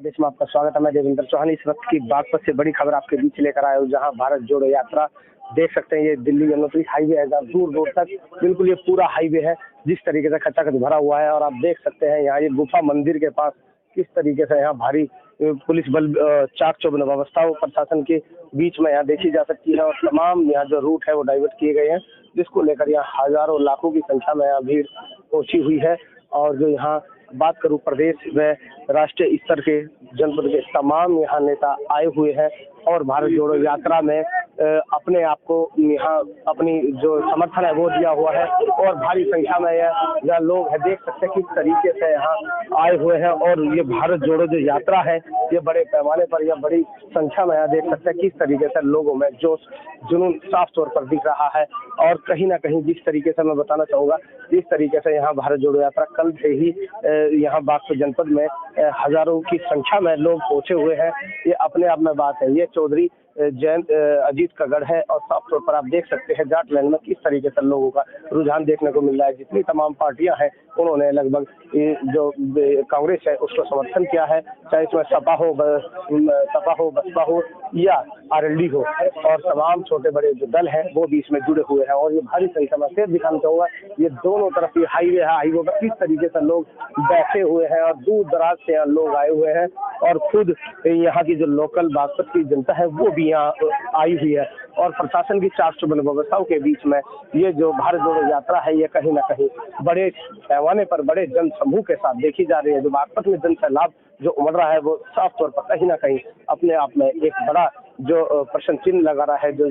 प्रदेश में आपका स्वागत है। मैं देवेंद्र चौहान इस वक्त की बागपत से बड़ी खबर आपके बीच लेकर आया हूँ, जहां भारत जोड़ो यात्रा देख सकते हैं। ये दिल्ली यमुनोत्री हाईवे है, जहाँ दूर दूर तक बिल्कुल ये पूरा हाईवे है, जिस तरीके से खचाखच भरा हुआ है। और आप देख सकते हैं यहाँ ये गुफा मंदिर के पास किस तरीके से यहाँ भारी पुलिस बल चाक चौबंद व्यवस्था प्रशासन के बीच में यहाँ देखी जा सकती है। और तमाम यहाँ जो रूट है वो डाइवर्ट किए गए हैं, जिसको लेकर यहाँ हजारों लाखों की संख्या में यहाँ भीड़ पहुंची हुई है। और जो यहाँ बात करूं, प्रदेश में राष्ट्रीय स्तर के जनपद के तमाम यहाँ नेता आए हुए हैं और भारत जोड़ो यात्रा में अपने आप को यहाँ अपनी जो समर्थन है वो दिया हुआ है। और भारी संख्या में यह लोग है, देख सकते हैं किस तरीके से यहाँ आए हुए हैं। और ये भारत जोड़ो जो यात्रा है, ये बड़े पैमाने पर या बड़ी संख्या में यहाँ देख सकते हैं किस तरीके से लोगों में जोश जुनून साफ तौर पर दिख रहा है। और कहीं ना कहीं जिस तरीके से मैं बताना चाहूँगा, जिस तरीके से यहाँ भारत जोड़ो यात्रा कल से ही यहाँ बागपत जनपद में हजारों की संख्या में लोग पहुंचे हुए हैं, ये अपने आप में बात है। ये चौधरी जयंत अजीत का गढ़ है और साफ तौर पर आप देख सकते हैं जाट लैंड में किस तरीके से लोगों का रुझान देखने को मिल रहा है। जितनी तमाम पार्टियां हैं उन्होंने लगभग जो कांग्रेस है उसको समर्थन किया है, चाहे इसमें सपा हो, बसपा हो या आरएलडी हो। और तमाम छोटे बड़े जो दल हैं वो भी इसमें जुड़े हुए हैं। और ये भारी संख्या में फिर दिखाना चाहूँगा, ये दोनों तरफ ये हाईवे है, हाईवे पर किस तरीके से लोग बैठे हुए हैं और दूर दराज से यहाँ लोग आए हुए हैं। और खुद यहाँ की जो लोकल बागपत की जनता है वो भी यहाँ आई हुई है। और प्रशासन की चाक चौबंद व्यवस्थाओं के बीच में ये जो भारत जोड़ो यात्रा है, ये कहीं ना कहीं बड़े पैमाने पर बड़े जन समूह के साथ देखी जा रही है। जो बागपत में जन सैलाब जो उमड़ रहा है वो साफ तौर पर कहीं ना कहीं अपने आप में एक बड़ा जो प्रश्न चिन्ह लगा रहा है। जो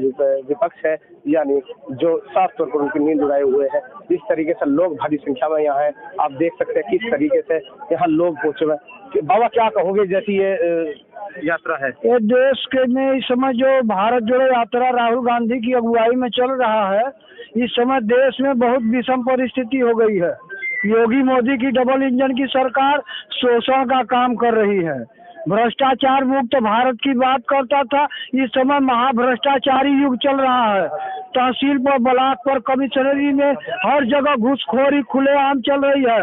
विपक्ष है, यानी जो साफ तौर पर उनकी नींद उड़ाए हुए हैं, इस तरीके से लोग भारी संख्या में यहाँ है। आप देख सकते हैं किस तरीके से यहाँ लोग पहुंचे हुए हैं। बाबा क्या कहोगे, जैसी ये यात्रा है? ये देश के में इस समय जो भारत जोड़ो यात्रा राहुल गांधी की अगुवाई में चल रहा है, इस समय देश में बहुत विषम परिस्थिति हो गई है। योगी मोदी की डबल इंजन की सरकार शोषण का काम कर रही है। भ्रष्टाचार मुक्त भारत की बात करता था, इस समय महाभ्रष्टाचारी युग चल रहा है। तहसील पर, ब्लॉक पर, कमिश्नरी में हर जगह घूसखोरी खुलेआम चल रही है।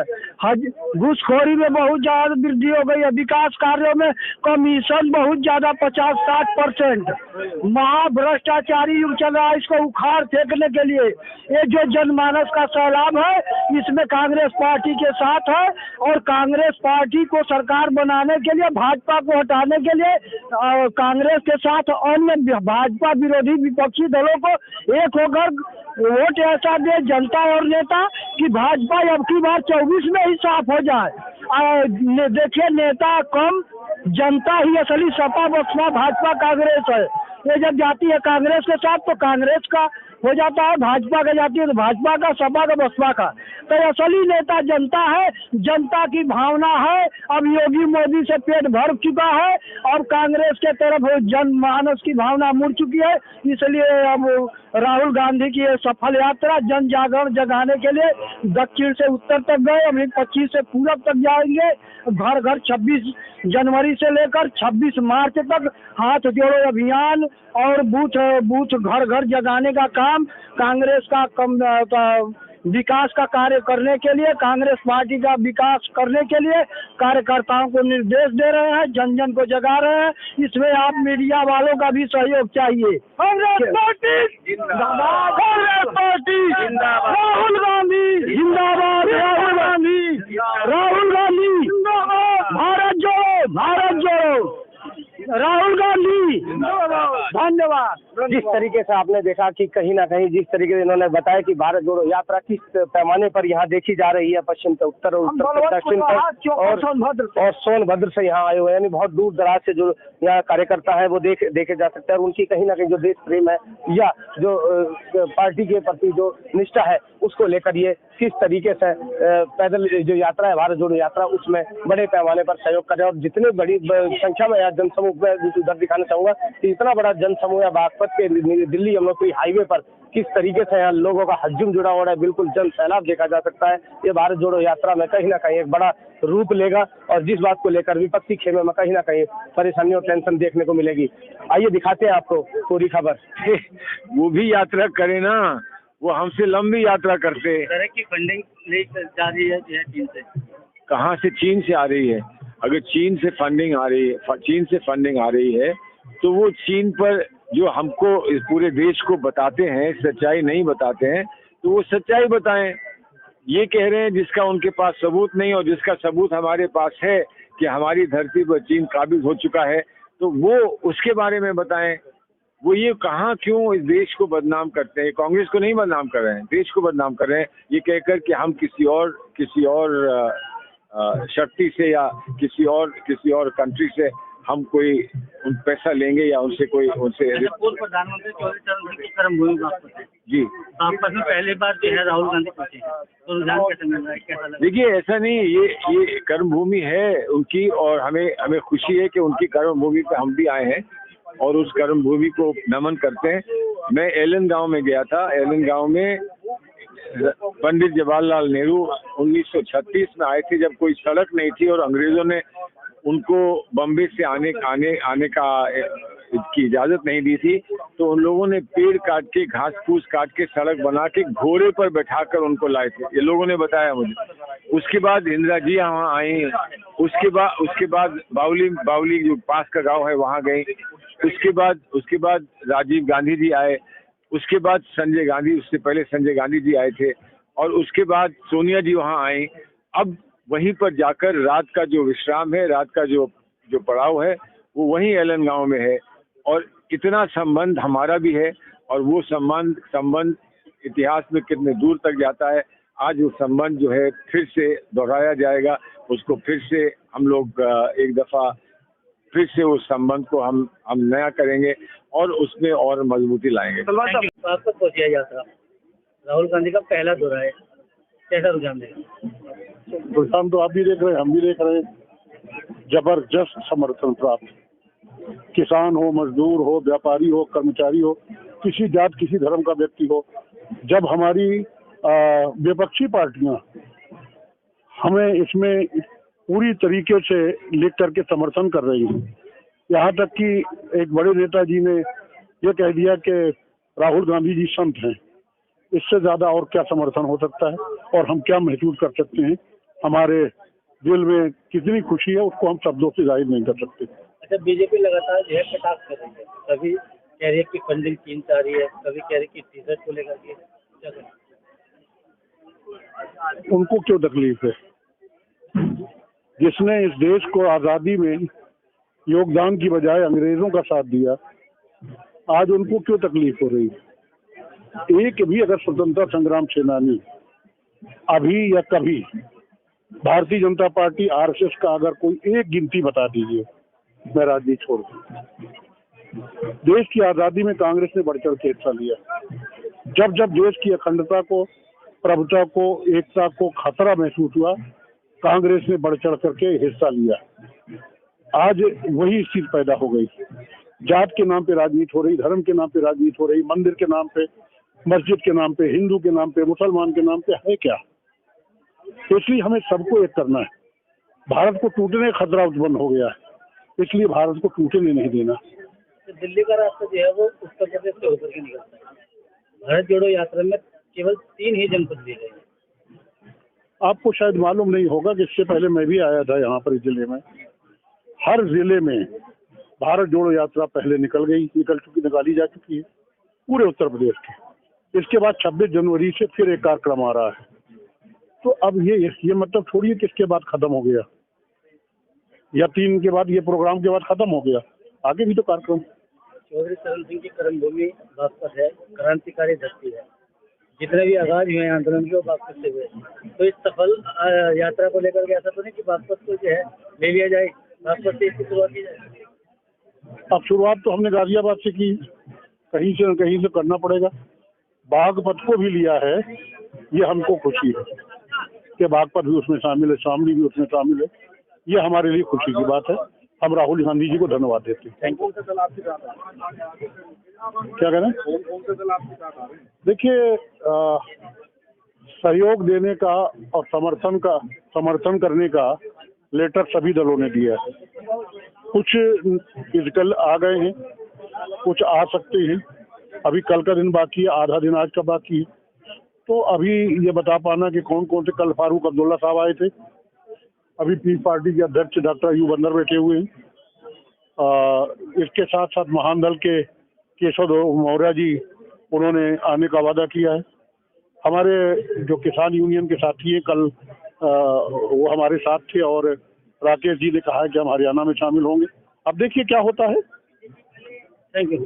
घूसखोरी में बहुत ज्यादा वृद्धि हो गई है। विकास कार्यों में कमीशन बहुत ज्यादा 50-60%। महाभ्रष्टाचारी युग चल रहा है। इसको उखाड़ फेंकने के लिए ये जो जनमानस का सैलाब है, इसमें कांग्रेस पार्टी के साथ है। और कांग्रेस पार्टी को सरकार बनाने के लिए, भाजपा को हटाने के लिए कांग्रेस के साथ अन्य भाजपा विरोधी विपक्षी दलों को एक होकर वोट ऐसा दे जनता और नेता कि भाजपा अब की बार 24 में ही साफ हो जाए। देखिए, नेता कम, जनता ही असली सपा बसपा भाजपा कांग्रेस है। ये जब जाती है कांग्रेस के साथ तो कांग्रेस का हो जाता है, भाजपा का जाती है तो भाजपा का, सपा का, बसपा का। तो असली नेता जनता है, जनता की भावना है। अब योगी मोदी से पेट भर चुका है और कांग्रेस के तरफ जनमानस की भावना मुड़ चुकी है। इसलिए अब राहुल गांधी की सफल यात्रा जन जागरण जगाने के लिए दक्षिण से उत्तर तक गए, अभी 25 से पूरब तक जाएंगे। घर घर 26 जनवरी से लेकर 26 मार्च तक हाथ जोड़ो अभियान और बूथ घर घर जगाने का काम कांग्रेस का विकास का कार्य करने के लिए, कांग्रेस पार्टी का विकास करने के लिए कार्यकर्ताओं को निर्देश दे रहे हैं, जन जन को जगा रहे हैं। इसमें आप मीडिया वालों का भी सहयोग चाहिए। कांग्रेस पार्टी जिंदाबाद, कांग्रेस पार्टी जिंदाबाद, राहुल गांधी जिंदाबाद, राहुल गांधी जिंदाबाद, भारत जोड़ो राहुल गांधी धन्यवाद। जिस तरीके से आपने देखा कि कहीं ना कहीं जिस तरीके से इन्होंने बताया कि भारत जोड़ो यात्रा किस पैमाने पर यहाँ देखी जा रही है, पश्चिम से उत्तर और उत्तर से दक्षिण तक और सोनभद्र से यहाँ आए हुए, यानी बहुत दूर दराज से जो यहाँ कार्यकर्ता है वो देखे जा सकते हैं। और उनकी कहीं ना कहीं जो देश प्रेम है या जो पार्टी के प्रति जो निष्ठा है, उसको लेकर ये किस तरीके से पैदल जो यात्रा है भारत जोड़ो यात्रा, उसमें बड़े पैमाने पर सहयोग कर रहे हैं। और जितनी बड़ी संख्या में यहाँ जनसमूह उधर दिखाना चाहूंगा कि इतना बड़ा जनसमूह है बागपत के दिल्ली यमुनोत्री हाईवे पर, किस तरीके से यहाँ लोगों का हजूम जुड़ा हुआ है, बिल्कुल जन सैलाब देखा जा सकता है। ये भारत जोड़ो यात्रा में कहीं ना कहीं एक बड़ा रूप लेगा और जिस बात को लेकर विपक्षी खेमे में कहीं ना कहीं परेशानी और टेंशन देखने को मिलेगी। आइए दिखाते हैं आपको पूरी खबर। वो भी यात्रा करे ना, वो हमसे लंबी यात्रा करते। तरह की फंडिंग ले जा रही है चीन से। कहाँ से? चीन से आ रही है। अगर चीन से फंडिंग आ रही है तो वो चीन पर जो हमको इस पूरे देश को बताते हैं, सच्चाई नहीं बताते हैं, तो वो सच्चाई बताएं। ये कह रहे हैं जिसका उनके पास सबूत नहीं, और जिसका सबूत हमारे पास है कि हमारी धरती पर चीन काबिज हो चुका है, तो वो उसके बारे में बताएं। वो ये कहाँ क्यों इस देश को बदनाम करते हैं? कांग्रेस को नहीं बदनाम कर रहे हैं, देश को बदनाम कर रहे हैं, ये कहकर कि हम किसी और शक्ति से या किसी और कंट्री से हम कोई पैसा लेंगे या उनसे पूर्व प्रधानमंत्री चौधरी चरण सिंह की कर्मभूमि बागपत है जी। बागपत में पहली बार जो है राहुल गांधी पहुंचे, तो रुझान कैसे मिल रहा है, कैसा लग रहा देखिए, ऐसा नहीं, ये कर्मभूमि है उनकी, और हमें खुशी है कि उनकी कर्मभूमि पे हम भी आए हैं और उस कर्मभूमि को नमन करते हैं। मैं एलन गांव में गया था। एलन गांव में पंडित जवाहरलाल नेहरू 1936 में आए थे, जब कोई सड़क नहीं थी और अंग्रेजों ने उनको बम्बे से आने की इजाजत नहीं दी थी, तो उन लोगों ने पेड़ काट के, घास फूस काट के, सड़क बना के घोड़े पर बैठाकर उनको लाए थे। ये लोगों ने बताया मुझे। उसके बाद इंदिरा जी वहाँ आई, उसके बाद बावली जो पास का गांव है वहाँ गई। उसके बाद राजीव गांधी जी आए। उसके बाद संजय गांधी, उससे पहले संजय गांधी जी आए थे, और उसके बाद सोनिया जी वहाँ आई। अब वहीं पर जाकर रात का जो विश्राम है, रात का जो पड़ाव है, वो वहीं एलन गांव में है। और इतना संबंध हमारा भी है, और वो संबंध इतिहास में कितने दूर तक जाता है। आज वो संबंध जो है फिर से दोहराया जाएगा, उसको फिर से हम लोग एक दफा फिर से उस संबंध को हम नया करेंगे और उसमें और मजबूती लाएंगे। बागपत पहुंची यात्रा, राहुल गांधी का पहला दौरा है, कैसा रुझान देगा? रुझान तो आप भी देख रहे हैं, हम भी देख रहे हैं। जबरदस्त समर्थन प्राप्त, किसान हो, मजदूर हो, व्यापारी हो, कर्मचारी हो, किसी जात किसी धर्म का व्यक्ति हो, जब हमारी विपक्षी पार्टियां हमें इसमें पूरी तरीके से लिख करके समर्थन कर रही हैं। यहाँ तक कि एक बड़े नेताजी ने ये कह दिया कि राहुल गांधी जी संत हैं। इससे ज्यादा और क्या समर्थन हो सकता है, और हम क्या महसूस कर सकते हैं? हमारे दिल में कितनी खुशी है उसको हम शब्दों से जाहिर नहीं कर सकते। अच्छा, बीजेपी लगातार जो है कटाक्ष कर रही है, कभी कह रही है कि फंडिंग चीन से आ रही है, कभी कह रही है कि टी-शर्ट को लेकर के, क्या करें? उनको क्यों तकलीफ है? जिसने इस देश को आजादी में योगदान की बजाय अंग्रेजों का साथ दिया, आज उनको क्यों तकलीफ हो रही है? एक भी अगर स्वतंत्रता संग्राम सेनानी अभी या कभी भारतीय जनता पार्टी आरएसएस का अगर कोई एक गिनती बता दीजिए, मैं राजनीति छोड़ दूं। देश की आजादी में कांग्रेस ने बढ़ चढ़ के हिस्सा लिया। जब जब देश की अखंडता को, प्रभुता को, एकता को खतरा महसूस हुआ, कांग्रेस ने बढ़ चढ़ करके हिस्सा लिया। आज वही स्थिति पैदा हो गई। जात के नाम पे राजनीति हो रही, धर्म के नाम पे राजनीति हो रही, मंदिर के नाम पे, मस्जिद के नाम पे, हिंदू के नाम पे, मुसलमान के नाम पे, है क्या? इसलिए हमें सबको एक करना है। भारत को टूटने का खतरा उत्पन्न हो गया है, इसलिए भारत को टूटने नहीं देना। तो दिल्ली का रास्ता जो है वो उत्तर प्रदेश से होकर के निकलता है। भारत जोड़ो यात्रा में केवल 3 ही जनपद दिए गए। आपको शायद मालूम नहीं होगा कि इससे पहले मैं भी आया था यहाँ पर इस जिले में। हर जिले में भारत जोड़ो यात्रा पहले निकाली जा चुकी है पूरे उत्तर प्रदेश की। इसके बाद 26 जनवरी से फिर एक कार्यक्रम आ रहा है। तो अब ये मतलब छोड़िए कि इसके बाद खत्म हो गया, या 3 के बाद, ये प्रोग्राम के बाद खत्म हो गया, आगे भी तो कार्यक्रम। चौधरी चरण सिंह की कर्मभूमि बागपत है, क्रांतिकारी धरती है, जितने भी आगाज हुए आंदोलन के वो बागपत से हुए। तो इस सफल यात्रा को लेकर के ऐसा तो नहीं कि बागपत को जो है ले लिया जाए, बागपत से इसकी शुरुआत की जाए? अब शुरुआत तो हमने गाजियाबाद से की, कहीं से न कहीं से करना पड़ेगा। बागपत को भी लिया है, ये हमको खुशी है कि बागपत भी उसमें शामिल है, शामली भी उसमें शामिल है। ये हमारे लिए खुशी की बात है। हम राहुल गांधी जी को धन्यवाद देते हैं। Thank you. क्या कह रहे हैं? देखिए, सहयोग देने का और समर्थन करने का लेटर सभी दलों ने दिया है। कुछ फिजिकल आ गए हैं, कुछ आ सकते हैं। अभी कल का दिन बाकी है, आधा दिन आज का बाकी है। तो अभी ये बता पाना कि कौन कौन से, कल फारूक अब्दुल्ला साहब आए थे, अभी पीस पार्टी के अध्यक्ष डॉक्टर अयूब अंदर बैठे हुए हैं। इसके साथ साथ महान दल के केशव मौर्य जी, उन्होंने आने का वादा किया है। हमारे जो किसान यूनियन के साथी हैं कल वो हमारे साथ थे और राकेश जी ने कहा है कि हम हरियाणा में शामिल होंगे। अब देखिए क्या होता है। Thank you.